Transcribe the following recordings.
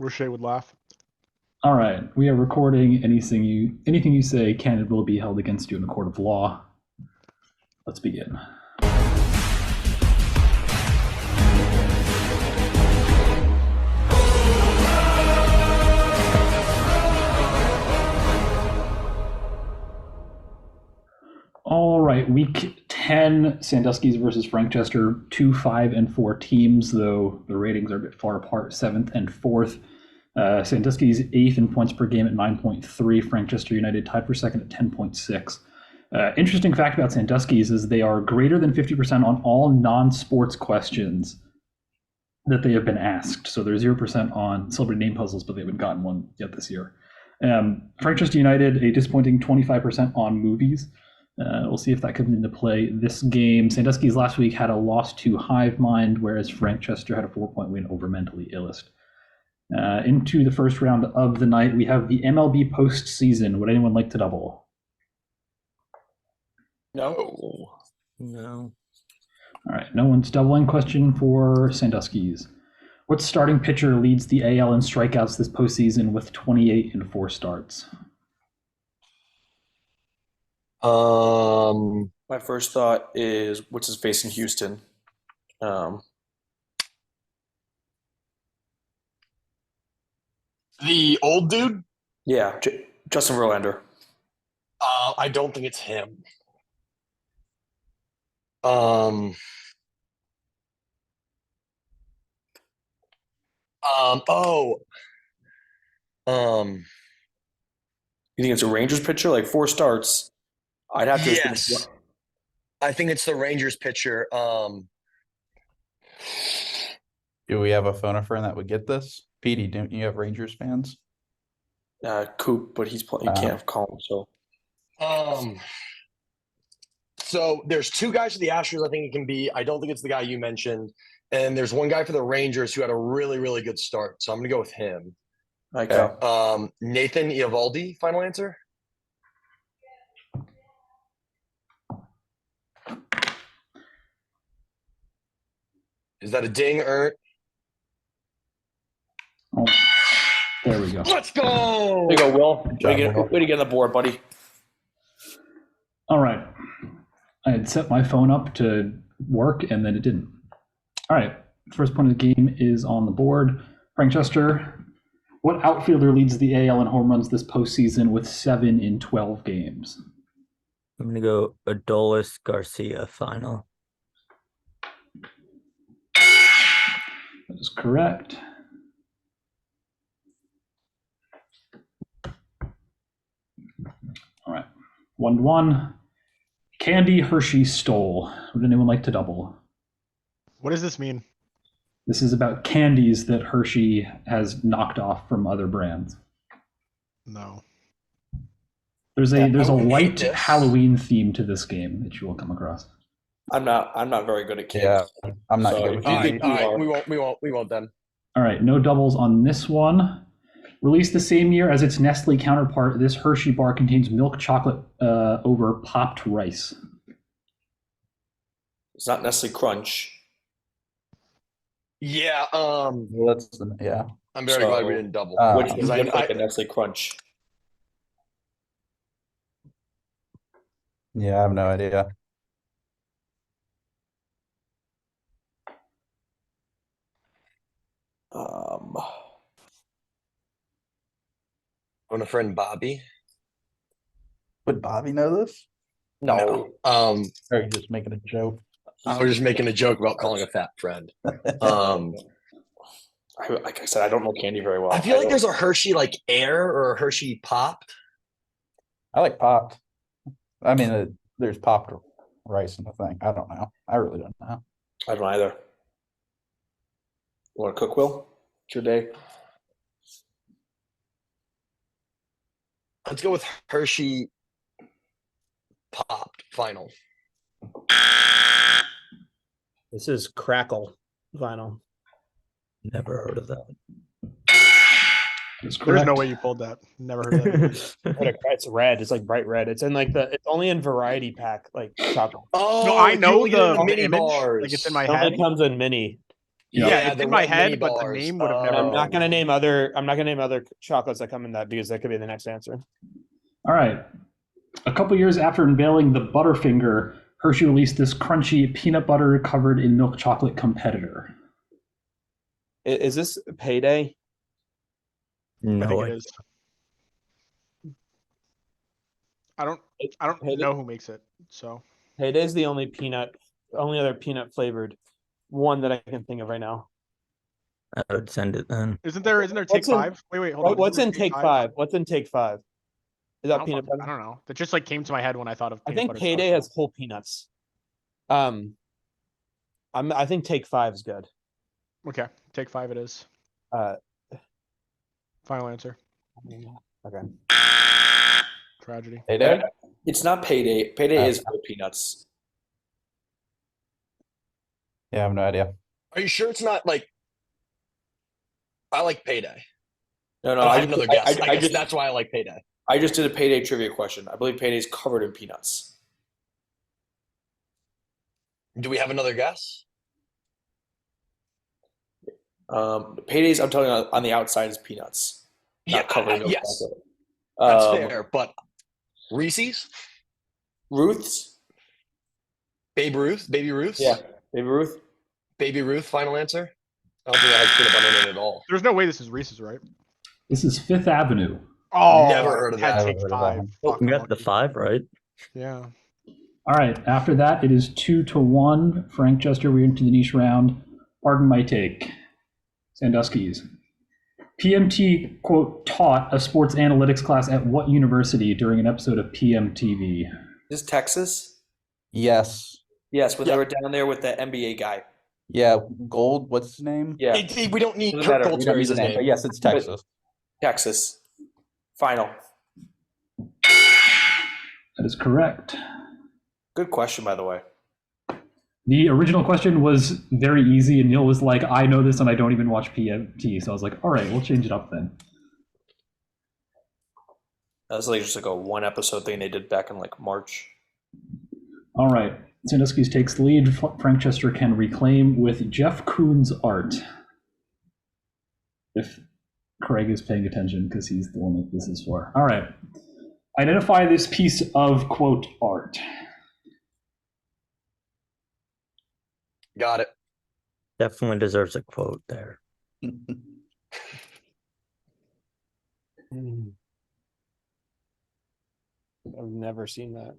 Roche would laugh. All right, we are recording. Anything you say can and will be held against you in a court of law. Let's begin. All right, week 10, Sandusky's versus Frankchester, 2, 5, and 4 teams, though the ratings are a bit far apart, 7th and 4th. Sandusky's 8th in points per game at 9.3, Frankchester United tied for second at 10.6. Interesting fact about Sandusky's is they are greater than 50% on all non-sports questions that they have been asked. So they're 0% on celebrity name puzzles, but they haven't gotten one yet this year. Frankchester United, a disappointing 25% on movies. We'll see if that comes into play this game. Sandusky's last week had a loss to Hive Mind, whereas Frankchester had a 4-point win over Mentally Illest. Into the first round of the night, we have the MLB postseason. Would anyone like to double? No. All right, no one's doubling. Question for Sandusky's. What starting pitcher leads the AL in strikeouts this postseason with 28 in 4 starts? My first thought is what's his face in Houston? The old dude? Yeah, Justin Verlander. I don't think it's him. You think it's a Rangers pitcher? Like 4 starts. I'd have to. Yes. I think it's the Rangers pitcher. Do we have a phone a friend that would get this? Petey, don't you have Rangers fans? Coop, but he's playing. You can't call him. So there's 2 guys for the Astros. I think it can be. I don't think it's the guy you mentioned. And there's 1 guy for the Rangers who had a really, really good start. So I'm going to go with him. Okay. Nathan Eovaldi. Final answer. Is that a ding, Ert? Oh, there we go. Let's go! There you go, Will. Will. Way to get on the board, buddy. All right. I had set my phone up to work, and then it didn't. All right. First point of the game is on the board. Frankchester, what outfielder leads the AL in home runs this postseason with 7 in 12 games? I'm going to go Adolis Garcia final. That is correct. All right. 1-1. Candy Hershey stole. Would anyone like to double? What does this mean? This is about candies that Hershey has knocked off from other brands. No. There's a light this. Halloween theme to this game that you will come across. I'm not very good at candy. Yeah, I'm not So good if with you you. think you are- We won't then. All right, no doubles on this one. Released the same year as its Nestle counterpart, this Hershey bar contains milk chocolate over popped rice. It's not Nestle Crunch. Yeah. Well, yeah. I'm very glad we didn't double. Which is I- like a Nestle Crunch. Yeah, I have no idea. On a friend Bobby. Would Bobby know this? No. Or are you just making a joke? I was just making a joke about calling a fat friend. Like I said, I don't know candy very well. I feel like there's a Hershey like Air or a Hershey Popped. I like popped. I mean, there's popped rice in the thing. I don't know. I really don't know. I don't either. You want to cook, Will? It's your day. Let's go with Hershey Popped final. This is Crackle vinyl. Never heard of that. That's There's correct. no way you pulled that. Never heard of that. It's red. It's like bright red. It's in like it's only in variety pack like chocolate. Oh, No, I know you get it in the mini image. bars. Like it's in my It only head. comes in mini. Yeah. Yeah, it's the in my red mini head, but the bars. name would have And never. I'm not gonna name other chocolates that come in that because that could be the next answer. All right. A couple years after unveiling the Butterfinger, Hershey released this crunchy peanut butter covered in milk chocolate competitor. Is this Payday? I No think it idea. is. I don't Payday? know who makes it. So Payday's the only other peanut flavored one that I can think of right now. I would send it then. isn't there Take What's in- 5? Wait, hold on. What's Isn't in there Take Five? What's in Take Five? Is I that don't, peanut butter? I don't know. That just like came to my head when I thought of I peanut think butter Payday stuff. has whole peanuts. I think Take Five is good. Okay, Take 5 it is. Uh, Final answer. okay. Tragedy. Payday? It's not Payday. Payday is Okay. full peanuts. Yeah, I have no idea. Are you sure it's not like? I like Payday. No, no. I I have another guess. I guess just, that's why I like Payday. I just did a Payday trivia question. I believe Payday is covered in peanuts. Do we have another guess? Payday's, I'm telling you, on the outside is peanuts. Not covered in milk yes, chocolate. that's fair. But Reese's, Ruth's? Baby Ruth. Yeah. Baby Ruth? Baby Ruth. Final answer. I don't think that has peanut butter in it at all. There's no way this is Reese's, right? This is Fifth Avenue. Oh, Never heard of had that. Take Never heard of that 5. one. Fuck, We I'm got the lucky. 5 right. Yeah. All right. After that, it is 2-1. Frankchester, we're into the niche round. Pardon my take. Sandusky's. PMT, quote, taught a sports analytics class at what university during an episode of PMTV? Is this Texas? Yes. Yes, when Yeah. they were down there with the NBA guy. Yeah, Gold, what's his name? Yeah. We don't need Doesn't Kirk matter. We We don't need Goldsberry's the name, but name. yes, it's Texas. Texas. Final. That is correct. Good question, by the way. The original question was very easy, and Neil was like, I know this and I don't even watch PMT. So I was like, all right, we'll change it up then. That was like just like a one episode thing they did back in like March. All right. Sandusky's takes the lead. Frankchester can reclaim with Jeff Koons art. If Craig is paying attention, because he's the one that this is for. All right. Identify this piece of, quote, art. Got it. Definitely deserves a quote there. I've never seen that.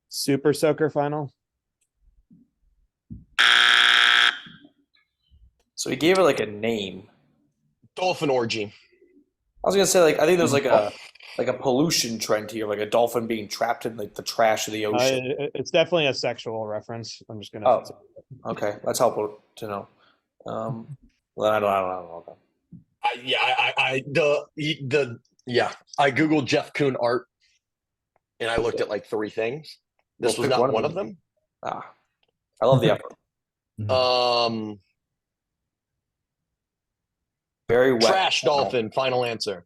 Super Soaker final. So he gave it like a name. Dolphin orgy. I was gonna say like I think there's like a pollution trend here, like a dolphin being trapped in like the trash of the ocean. It's definitely a sexual reference. I'm just gonna. Oh, okay, that's helpful to know. Well, I don't know. I googled Jeff Koon art, and I looked at like 3 things. This Well, was pick not one one of of them. I love the effort. Very wet. Trash dolphin. Final answer.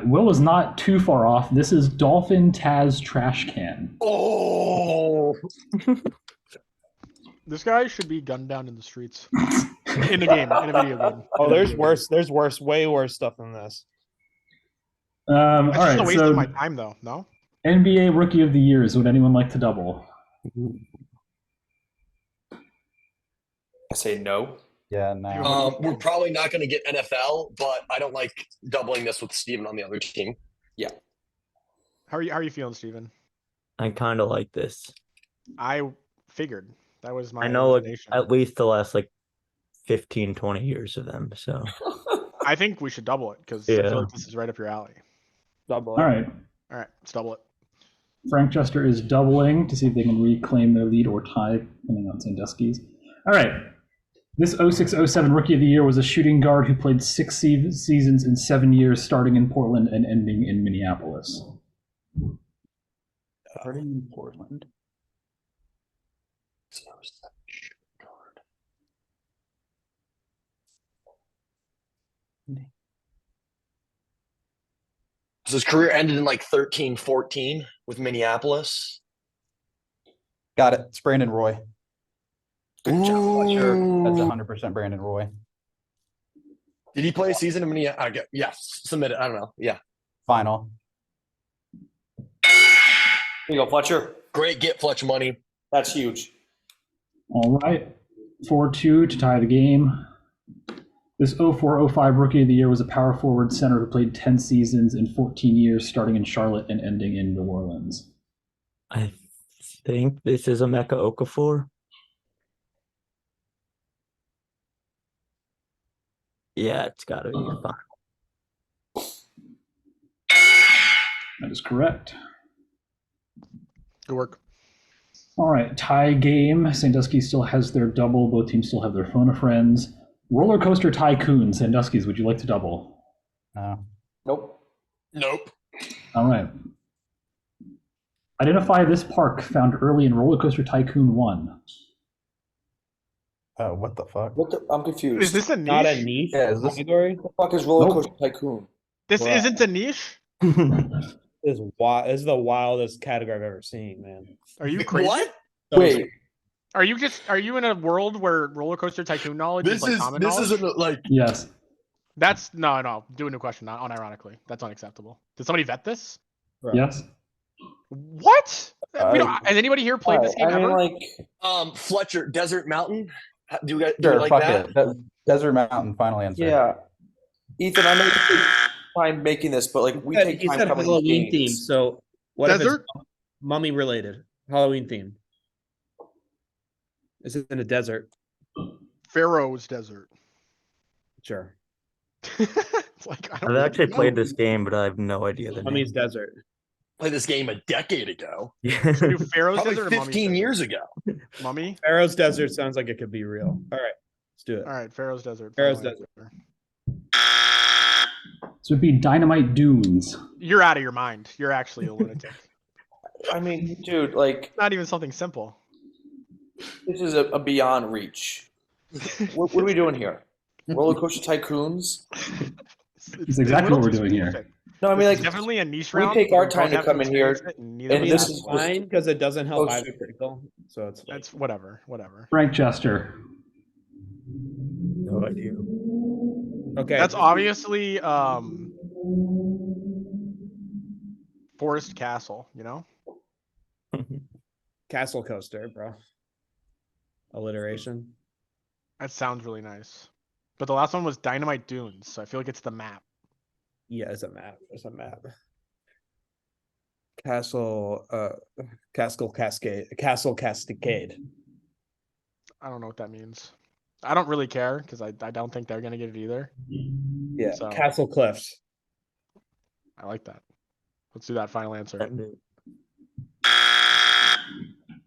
Will is not too far off. This is Dolphin Taz Trash Can. Oh, This guy should be gunned down in the streets. In a game, in a video game. Oh, there's worse. There's worse. Way worse stuff than this. All That's just right. a waste So of my time, though. No. NBA Rookie of the Years. Would anyone like to double? I say no. Yeah, no. we're probably not going to get NFL, but I don't like doubling this with Steven on the other team. How are you feeling, Steven? I kind of like this. I figured that was my. I know like, inclination. at least the last like 15, 20 years of them. So I think we should double it because I Yeah. feel like this is right up your alley. Double All it. right. All right, let's double it. Frankchester is doubling to see if they can reclaim their lead or tie, depending on Sandusky's. All right. This 06-07 Rookie of the Year was a shooting guard who played 6 seasons in 7 years, starting in Portland and ending in Minneapolis. Starting in Portland. So his career ended in like 13-14 with Minneapolis. Got it. It's Brandon Roy. Good job, Fletcher. That's Ooh. 100% Brandon Roy. Did he play a season in Minneapolis? Yes, submit it. I don't know. Yeah. Final. Here you go, Fletcher. Great get, Fletch money. That's huge. All right. 4-2 to tie the game. This 04-05 Rookie of the Year was a power forward center who played 10 seasons in 14 years, starting in Charlotte and ending in New Orleans. I think this is Emeka Okafor. Yeah, it's gotta be fine. That is correct. Good work. All right, tie game. Sandusky still has their double. Both teams still have their phone of friends. Roller Coaster Tycoon. Sandusky's, would you like to double? No. Nope. Nope. All right. Identify this park found early in Roller Coaster Tycoon 1. What the fuck? I'm confused. Is this a niche? Not a niche Yeah, is this- category. What the fuck is Roller Nope. Coaster Tycoon? This Wow. isn't a niche? This is the wildest category I've ever seen, man. Are you crazy? What? Wait, Are you in a world where roller coaster tycoon knowledge This is like is common this knowledge? isn't like Yes. That's no. Do a new question, not unironically. That's unacceptable. Did somebody vet this? Yes. What? Has anybody here played this game I mean, ever? like, Fletcher Desert Mountain. Do you guys do Sure, you like fuck that? it. Desert Mountain, final answer. yeah. Ethan, I may take time making this, but like we take He time said coming to Halloween theme, games. so what if Desert? it's mummy related? Halloween theme. Is it in a desert? Pharaoh's Desert. Sure. It's like, I don't I've really actually know. played this game, but I have no idea the Mummy's name. desert. Played this game a decade ago. Should we do Pharaoh's Probably Desert or Mummy's 15 Desert? years ago. Mummy? Pharaoh's desert sounds like it could be real. All right, let's do it. All right, Pharaoh's Desert. Pharaoh's Final Desert. answer. So it'd be Dynamite Dunes. You're out of your mind. You're actually a lunatic. I mean, dude, like Not even something simple. this is a beyond reach. What are we doing here? Roller Coaster Tycoons? It's exactly a what we're little too doing here. specific. No, I mean It's like definitely a niche we round. take but our we time don't to have come in here, experience it, and neither and of us this have. is Fine, because it doesn't help Oh, either critical. So it's like, That's whatever. Frankchester. No idea. okay. That's obviously Forest Castle, you know? Castle Coaster, bro. Alliteration. That sounds really nice. But the last one was Dynamite Dunes, so I feel like it's the map. Yeah, it's a map. It's a map. Castle Cascade. I don't know what that means. I don't really care because I don't think they're gonna get it either. Yeah, So- Castle Cliffs. I like that. Let's do that final answer.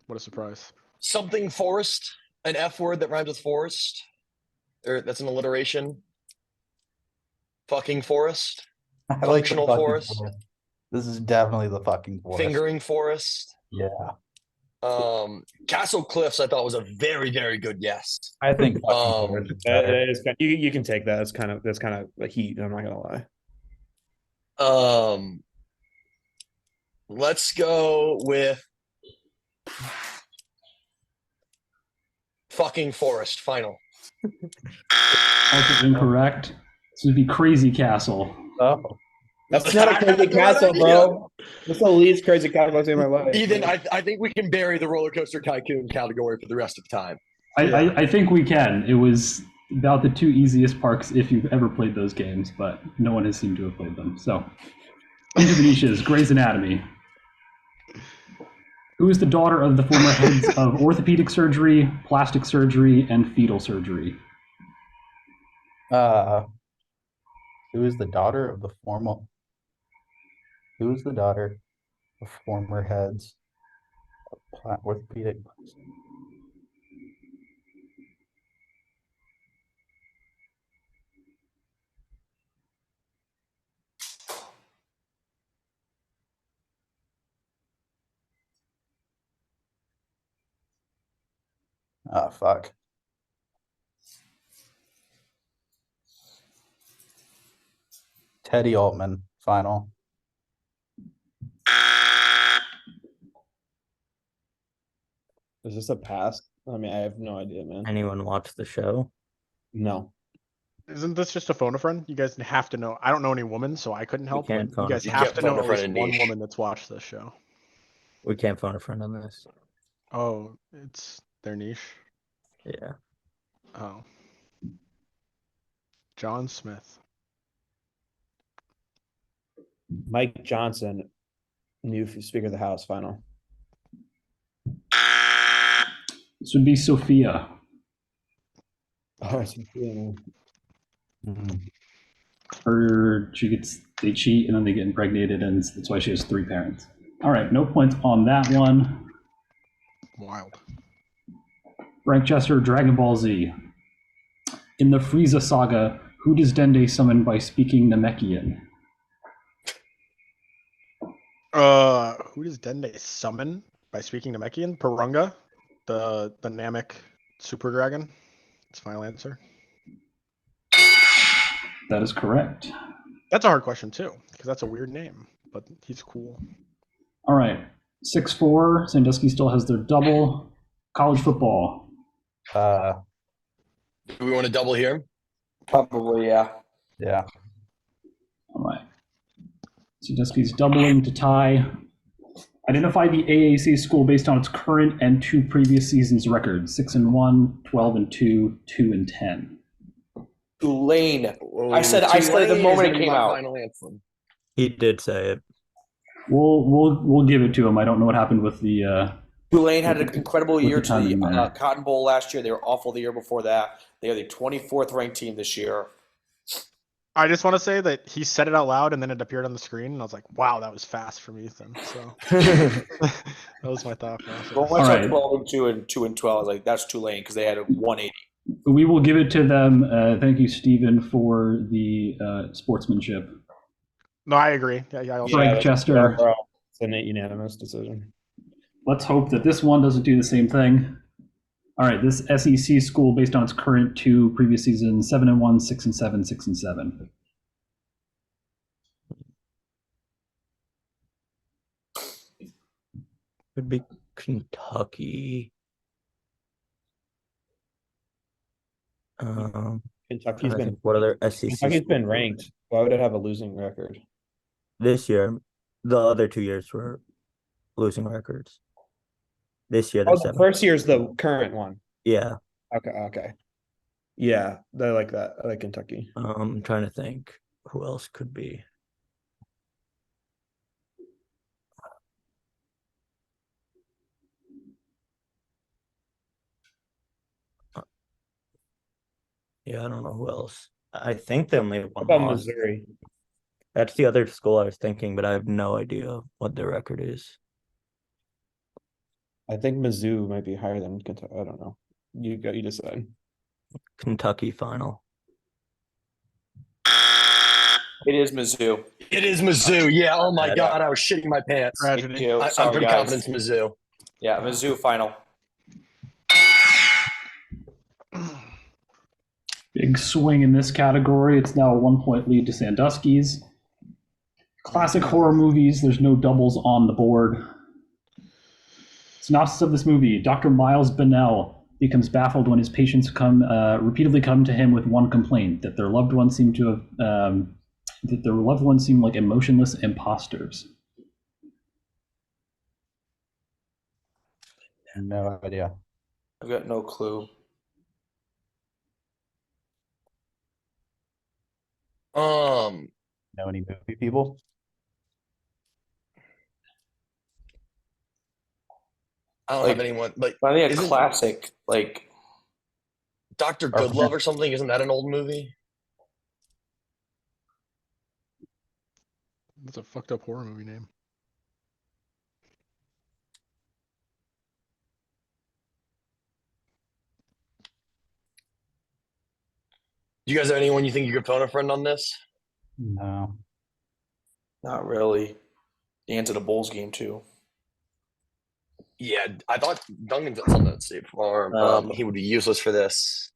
What a surprise. Something forest, an F word that rhymes with forest. Or that's an alliteration. Fucking forest. I like the Functional fucking forest. This is definitely the fucking forest. Fingering forest. Yeah. Castle Cliffs I thought was a very, very good yes. I think fucking Um, forest is better. That is you can take that. That's kind of a heat. I'm not gonna lie. Let's go with fucking forest final. Also incorrect. This would be Crazy Castle. Oh. That's not a crazy castle, bro. That's the least crazy castle I've seen in my life. Ethan, I think we can bury the roller coaster tycoon category for the rest of the time. I think we can. It was about the 2 easiest parks if you've ever played those games, but no one has seemed to have played them. So, into the niches, Grey's Anatomy. Who is the daughter of the former heads of orthopedic surgery, plastic surgery, and fetal surgery? Who is the daughter of the former? Who is the daughter of former heads of orthopedic? Oh, fuck. Teddy Altman, final. Is this a pass? I mean, I have no idea, man. Anyone watch the show? No. Isn't this just a phone a friend? You guys have to know. I don't know any woman, so I couldn't help. can't But phone you a guys friend. have can't to phone know a at friend least in one niche. woman that's watched this show. We can't phone a friend on this. Oh, it's their niche. Yeah. Oh, John Smith. Mike Johnson, new Speaker of the House, final. This would be Sophia. Oh, it's They cheat and then they get impregnated, and that's why she has 3 parents. All right, no points on that one. Wild. Frankchester, Dragon Ball Z. In the Frieza saga, who does Dende summon by speaking Namekian? Who does Dende summon by speaking Namekian? Purunga, the Namek super dragon. That's final answer. That is correct. That's a hard question too, because that's a weird name, but he's cool. All right, 6-4. Sandusky still has their double. College football. Do we want to double here? Probably, yeah. Yeah. All right. Sandusky's doubling to tie. Identify the AAC school based on its current and 2 previous seasons' records: 6-1, 12-2, 2-10. Tulane. I said the moment it came out. Final answer. He did say it. We'll give it to him. I don't know what happened with the. Tulane had an incredible With year the to timing the there. Cotton Bowl last year. They were awful the year before that. They are the 24th ranked team this year. I just want to say that he said it out loud and then it appeared on the screen, and I was like, "Wow, that was fast from Ethan." So that was my thought process. But All once I right. 12-2 and 2-12, I was like, that's Tulane because they had a 180. We will give it to them. Thank you, Stephen, for the sportsmanship. No, I agree. Yeah, I also Frankchester. It's a unanimous decision. Let's hope that this one doesn't do the same thing. All right, this SEC school based on its current 2 previous seasons: 7-1, 6-7, 6-7. Could be Kentucky. Kentucky's been What other SEC? Kentucky's been ranked. Why would it have a losing record? This year. The other 2 years were losing records. This year, Oh, they're the 7. first year's the current one. Yeah. Okay. Yeah, I like that. I like Kentucky. I'm trying to think who else could be. Yeah, I don't know who else. I think they only have What one about loss. Missouri? That's the other school I was thinking, but I have no idea what their record is. I think Mizzou might be higher than Kentucky. I don't know. You decide. Kentucky final. It is Mizzou. It is Mizzou. Yeah. Oh my Yeah. God, I was shitting my pants. tragedy. You. I'm Sorry, pretty guys. confident it's Mizzou. Yeah, Mizzou final. Big swing in this category. It's now a 1-point lead to Sandusky's. Classic horror movies. There's no doubles on the board. Synopsis of this movie: Dr. Miles Bennell becomes baffled when his patients repeatedly come to him with one complaint: that their loved ones seem like emotionless imposters. No idea. I've got no clue. Know any movie people? I don't have anyone. Like, But I think a isn't classic, like Dr. Goodlove or something? Isn't that an old movie? That's a fucked up horror movie name. Do you guys have anyone you think you could phone a friend on this? No. Not really. The answer to Bulls game too. Yeah, I thought Duncan's at something at State Farm. He would be useless for this.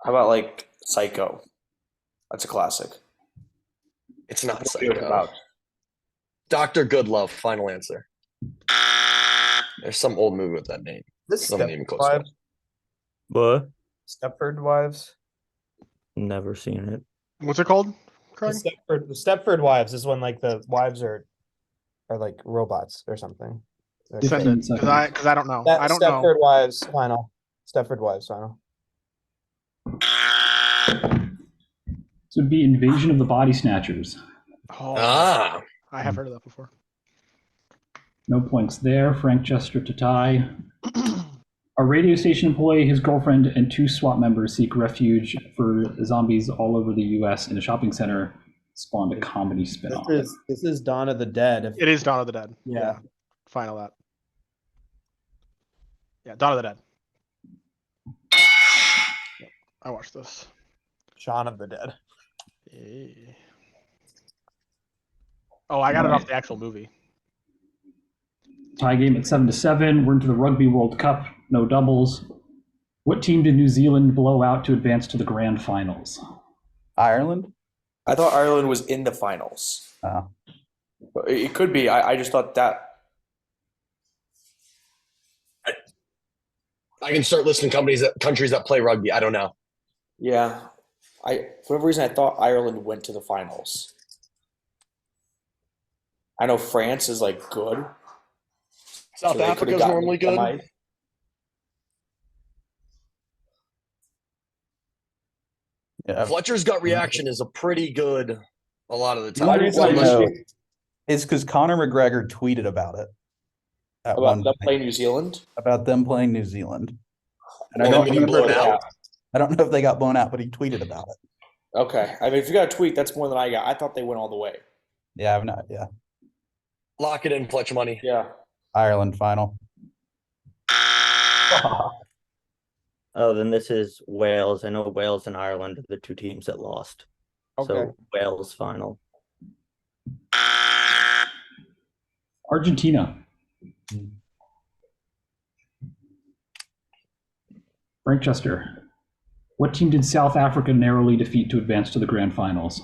How about like Psycho? That's a classic. It's not What's it Psycho. about? Dr. Goodlove, final answer. There's some old movie with that name. This Something even close to it. What? Stepford Wives. Never seen it. What's it called, The Craig? Stepford Wives is when like the wives are like robots or something. They're Send 15 it, seconds. because I don't know. That I don't know. Stepford Wives final. Stepford Wives final. This would be Invasion of the Body Snatchers. Oh, Ah, I have heard of that before. No points there. Frankchester to tie. A radio station employee, his girlfriend, and 2 SWAT members seek refuge for zombies all over the U.S. in a shopping center. Spawned a comedy spinoff. This is Dawn of the Dead. It is Dawn of the Dead. Yeah. Final that. Yeah, Dawn of the Dead. Yep, I watched this. Shaun of the Dead. Hey. Oh, I got it off the actual movie. Tie game at 7-7. We're into the Rugby World Cup. No doubles. What team did New Zealand blow out to advance to the grand finals? Ireland? I thought Ireland was in the finals. Oh. But it could be. I just thought that. I can start listing countries that play rugby. I don't know. Yeah. For whatever reason, I thought Ireland went to the finals. I know France is like good. South so they could've Africa's gotten normally good. semi. Yeah. Fletcher's gut reaction is a pretty good a lot of the The time. only reason I Unless know you- is because Conor McGregor tweeted about it. At About one them point, playing New Zealand. about them playing New Zealand. And Well, I don't then we get remember. blown out. I don't know if they got blown out, but he tweeted about it. Okay. I mean, if you got a tweet, that's more than I got. I thought they went all the way. Yeah, I have no idea. Lock it in, Fletch money. Yeah. Ireland final. Oh, then this is Wales. I know Wales and Ireland are the 2 teams that lost. Okay. So Wales final. Argentina. Frankchester. What team did South Africa narrowly defeat to advance to the grand finals?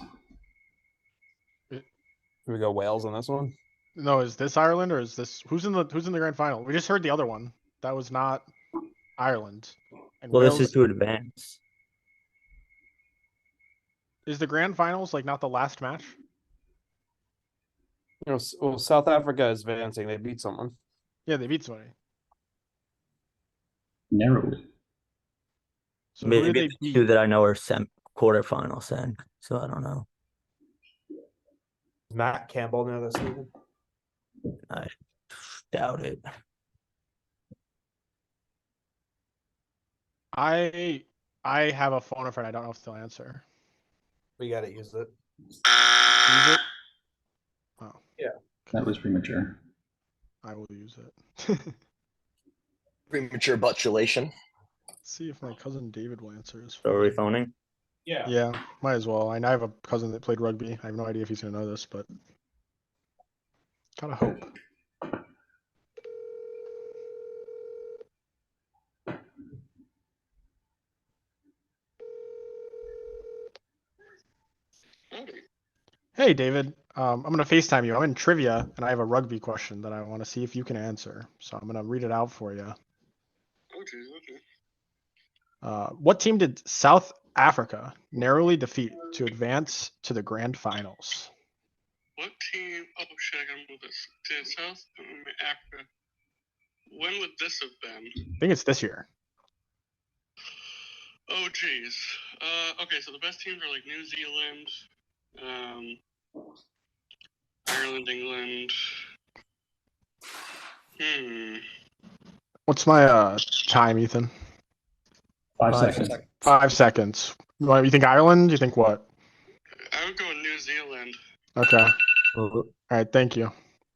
Here we go Wales on this one. No, is this Ireland or is this who's in the grand final? We just heard the other one. That was not Ireland. And Well, Wales, this is to advance. is the grand finals like not the last match? You know, well, South Africa is advancing. They beat someone. Yeah, they beat somebody. Narrowly. So who did Maybe they the beat? 2 that I know are quarterfinals then. So I don't know. Matt Campbell near this season. I doubt it. I have a phone a friend. I don't know if they'll answer. We got to use it. Use it? Oh, That was premature. I will use it. Premature butulation. See if my cousin David will answer his So phone. are we phoning? Yeah. Yeah, might as well. I have a cousin that played rugby. I have no idea if he's gonna know this, but gotta hope. Hey, David. I'm gonna FaceTime you. I'm in trivia, and I have a rugby question that I want to see if you can answer. So I'm gonna read it out for you. Okay. What team did South Africa narrowly defeat to advance to the grand finals? What team? Oh shit! I gotta move this. Did South Africa? When would this have been? I think it's this year. Oh geez. Okay, so the best teams are like New Zealand, Ireland, England. What's my time, Ethan? 5 5 seconds. 5 seconds. You think Ireland? You think what? I would go with New Zealand. Okay. Well, All right, thank you.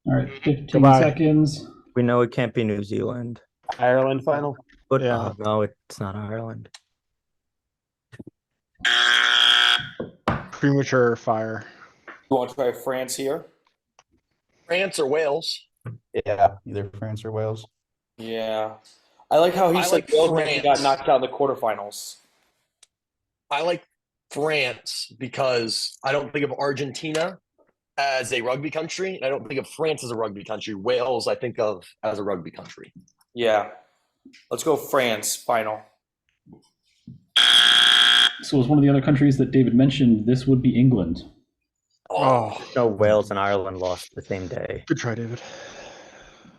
All right, 15 Goodbye. seconds. we know it can't be New Zealand, Ireland final. but Yeah. no, it's not Ireland. Premature fire. You want to try France here? France or Wales? Yeah, either France or Wales. Yeah. I like how he I said like Wales got France. knocked out in the quarterfinals. I like France because I don't think of Argentina as a rugby country, and I don't think of France as a rugby country. Wales, I think of as a rugby country. Yeah. Let's go France final. So as one of the other countries that David mentioned, this would be England. Oh, No, Wales and Ireland lost the same day. good try, David.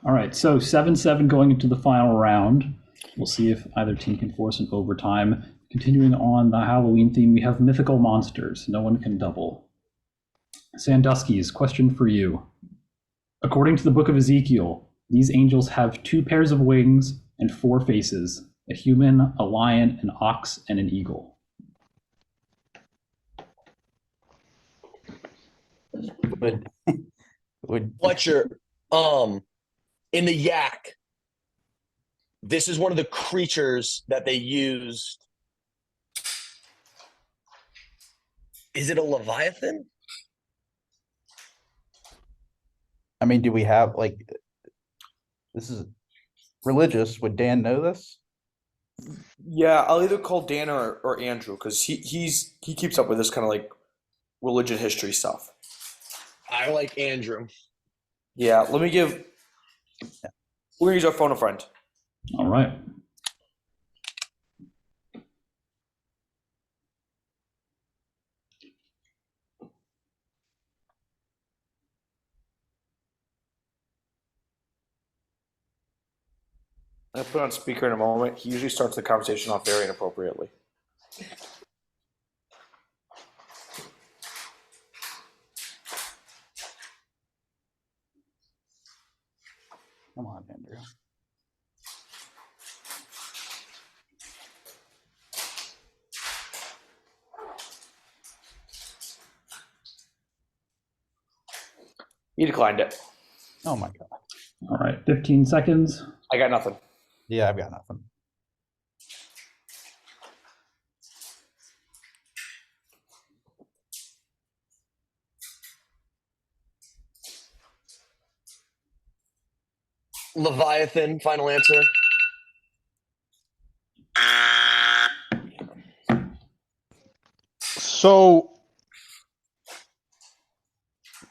All right, so 7-7 going into the final round. We'll see if either team can force an overtime. Continuing on the Halloween theme, we have mythical monsters. No one can double. Sandusky's question for you. According to the book of Ezekiel, these angels have 2 pairs of wings and 4 faces: a human, a lion, an ox, and an eagle. Would Fletcher, in the Yak, this is one of the creatures that they used. Is it a Leviathan? I mean, do we have like this is religious? Would Dan know this? Yeah, I'll either call Dan or Andrew because he keeps up with this kind of like religion history stuff. I like Andrew. Yeah, let me give. We're gonna use our phone a friend. All right. I'm gonna put on speaker in a moment. He usually starts the conversation off very inappropriately. Come on, Andrew. He declined it. Oh my god. All right, 15 seconds. I got nothing. Yeah, I've got nothing. Leviathan, final answer. So,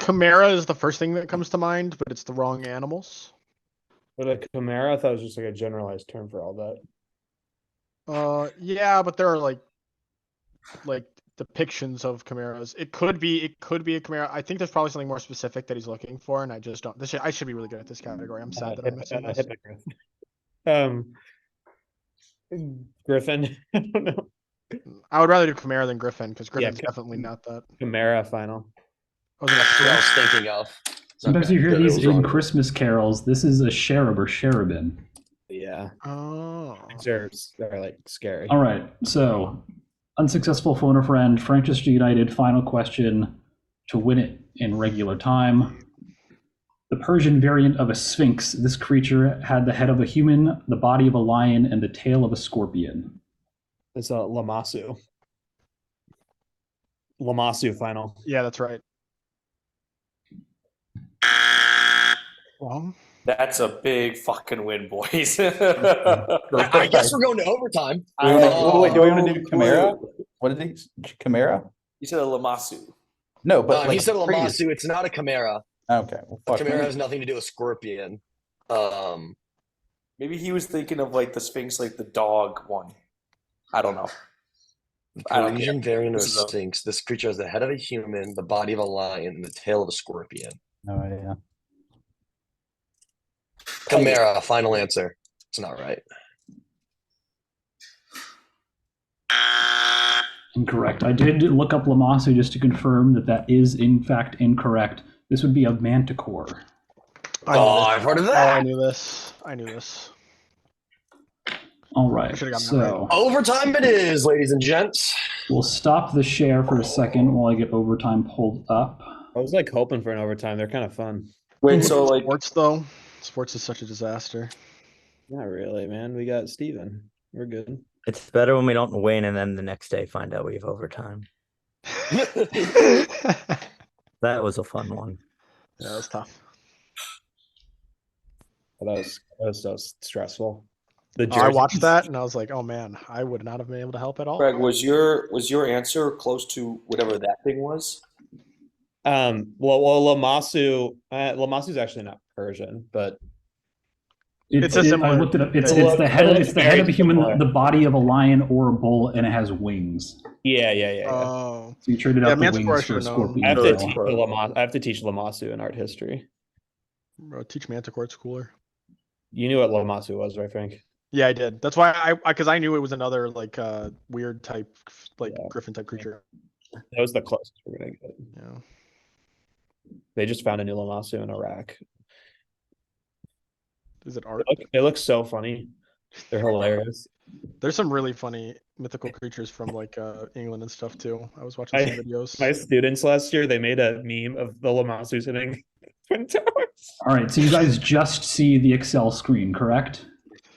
Chimera is the first thing that comes to mind, but it's the wrong animals. But a chimera, I thought it was just like a generalized term for all that. Yeah, but there are like depictions of chimeras. It could be a chimera. I think there's probably something more specific that he's looking for, and I just don't. I should be really good at this category. I'm sad that I'm missing this. Hippogriff. Griffin. I don't know. I would rather do chimera than griffin because griffin's Yeah, definitely not that. Chimera final. I was gonna That's what I was say- thinking of. Sometimes Okay, you hear good, it these was in wrong. Christmas carols. This is a cherub or cherubim. Yeah. Oh. They're like scary. All right, so unsuccessful phone a friend. Frankchester United, final question to win it in regular time. The Persian variant of a sphinx, this creature had the head of a human, the body of a lion, and the tail of a scorpion. It's a Lamasu. Lamasu final. Yeah, that's right. Wrong. That's a big fucking win, boys. I guess we're going to overtime. Wait, do we want to do Chimera? What did he? Chimera? You said a Lamasu. No, but He said a previous- Lamasu. It's not a Chimera. Okay, well, A fuck. Chimera maybe- has nothing to do with Scorpion. Maybe he was thinking of like the Sphinx, like the dog one. I don't know. I don't Persian care. variant of a This is a- Sphinx. This creature has the head of a human, the body of a lion, and the tail of a scorpion. No idea. Chimera, final answer. It's not right. Incorrect. I did look up Lamasu just to confirm that that is in fact incorrect. This would be a manticore. I've heard of that. I knew this. I knew this. All I right, should've gotten that so Overtime it is, ladies and gents. we'll stop the share for a second while I get overtime pulled up. I was like hoping for an overtime. They're kind of fun. Wait, so like, Sports though, sports is such a disaster. Not really, man. We got Steven. We're good. It's better when we don't win and then the next day find out we have overtime. That was a fun one. Yeah, that was tough. That was so stressful. I watched that and I was like, oh man, I would not have been able to help at all. Craig, was your answer close to whatever that thing was? Well, Lamasu's actually not Persian, but It's a similar- I looked it up. It's It the head. looks It's the head of a very human, similar. the body of a lion or a bull, and it has wings. yeah. Oh, So you traded Yeah, out the Manticore I wings for a should've known. scorpion. I have to tail. teach Lamasu in art history. bro, teach Manticore, it's cooler. You knew what Lamasu was, right, Frank? Yeah, I did. That's why because I knew it was another like weird type, like Yeah. griffin type creature. That was the closest we're gonna get. Yeah. They just found a new Lamasu in Iraq. Is it art? They look so funny. They're hilarious. There's some really funny mythical creatures from like England and stuff too. I was watching some videos. My students last year, they made a meme of the Lamasu sitting Twin Towers. All right, so you guys just see the Excel screen, correct?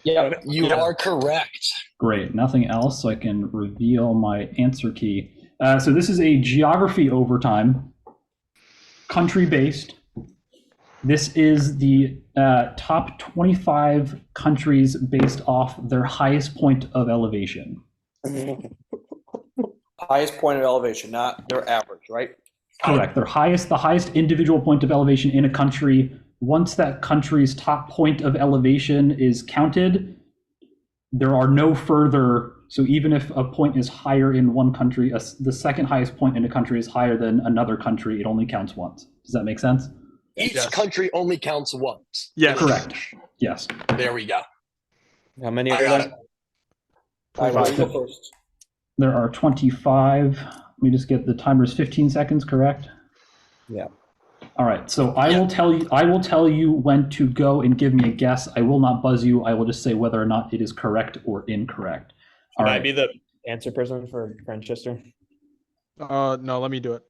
Yeah, You are correct. Great. Nothing else, so I can reveal my answer key. So this is a geography overtime, country-based. This is the top 25 countries based off their highest point of elevation. highest point of elevation, not their average, right? Correct. The highest individual point of elevation in a country. Once that country's top point of elevation is counted, there are no further. So even if a point is higher in one country, the second highest point in a country is higher than another country, it only counts once. Does that make sense? Each Yes. country only counts once. Yes. Correct. Yes. There we go. How many I are got there? it. All right, you go first. There are 25. Let me just get the timer's 15 seconds, correct? Yeah. All right. So I will tell you when to go and give me a guess. I will not buzz you. I will just say whether or not it is correct or incorrect. All Can I right. be the answer person for Frankchester? No, let me do it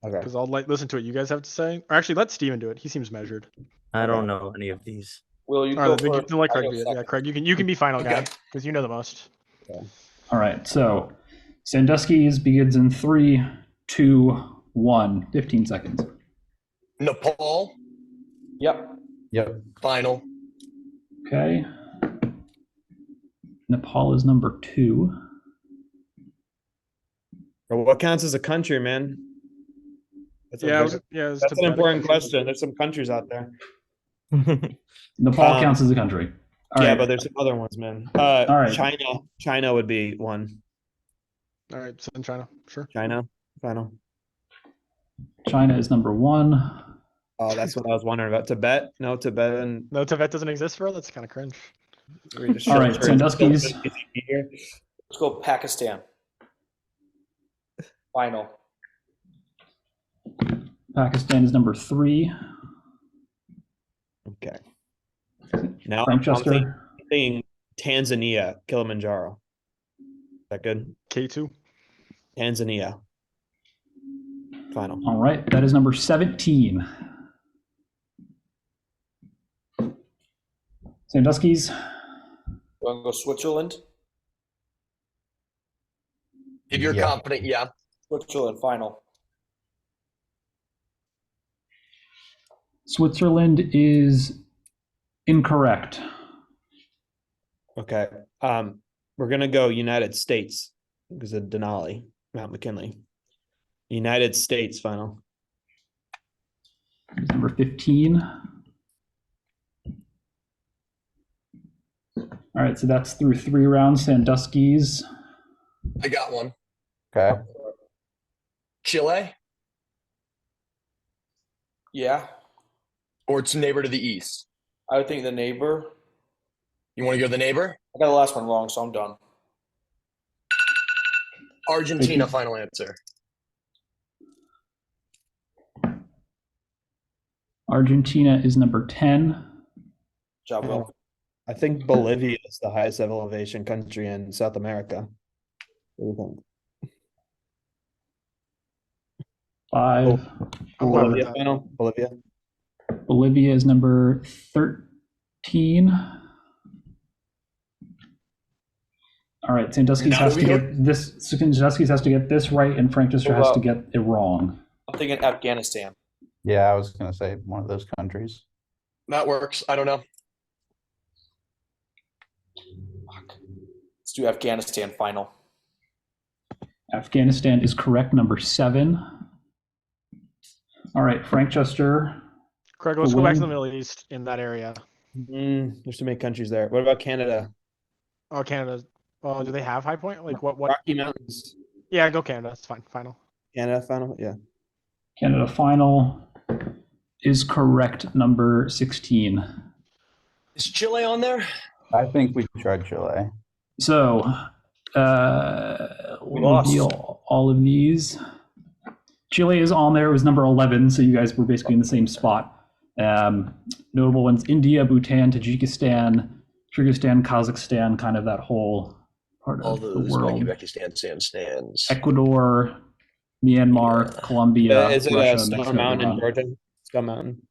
Okay. because I'll listen to what you guys have to say. Or actually, let Steven do it. He seems measured. I don't know any of these. Will you All go right, then, first? then let I'll Craig go be it. Yeah, second. Craig, you can be final guy Okay. because you know the most. All right. So Sandusky's begins in 3, 2, 1. 15 seconds. Nepal, Yep. final. Okay. Nepal is number 2. Or what counts as a country, man? That's Yeah, a it's that's an important question. There's some countries out there. Nepal counts as a country. All Yeah, right. but there's some other ones, man. right. China would be one. All right, so in China, sure. China, final. China is number 1. Oh, that's what I was wondering about. Tibet? No, Tibetan. No, Tibet doesn't exist, bro. That's kind of cringe. All right, Sandusky's. Let's go Pakistan. Final. Pakistan is number 3. Okay. Now I'm Frankchester. thinking Tanzania, Kilimanjaro. Is that good? K2. Tanzania. Final. All right, that is number 17. Sandusky's. You want to go Switzerland? If you're confident, yeah. Switzerland, final. Switzerland is incorrect. Okay. We're gonna go United States because of Denali, Mount McKinley. United States final. Number 15. All right, so that's through 3 rounds. Sandusky's. I got one. Okay. Chile Yeah. or its neighbor to the east. I would think the neighbor. You want to go the neighbor? I got the last one wrong, so I'm done. Argentina, final answer. Argentina is number 10. Job well. I think Bolivia is the highest elevation country in South America. What do you think? 5, I'm 4. fine with Bolivia that. final. Bolivia. Bolivia is number 13. All right, Sandusky's Now has we to go- get this. Sandusky's has to get this right, and Frankchester has to get it wrong. I'm thinking Afghanistan. Yeah, I was gonna say one of those countries. That works. I don't know. Let's do Afghanistan final. Afghanistan is correct, number 7. All right, Frankchester. Craig, let's go back to the win. Middle East in that area. There's too many countries there. What about Canada? Oh, Canada. Oh, do they have High Point? Like what? Rocky Mountains. Yeah, go Canada. That's fine. Final. Canada final. Yeah. Canada final is correct, number 16. Is Chile on there? I think we tried Chile. So, We we'll lost. deal all of these. Chile is on there. It was number 11, so you guys were basically in the same spot. Notable ones: India, Bhutan, Tajikistan, Kyrgyzstan, Kazakhstan, kind of that whole part All of the those world. stands. Ecuador, Myanmar, Colombia, Is it Russia, Stone Mexico, Mountain in Iran, Georgia? Stone Mountain.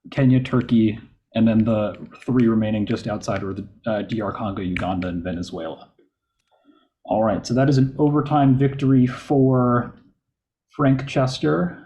Kenya, Turkey, and then the 3 remaining just outside are the DR Congo, Uganda, and Venezuela. All right, so that is an overtime victory for Frankchester.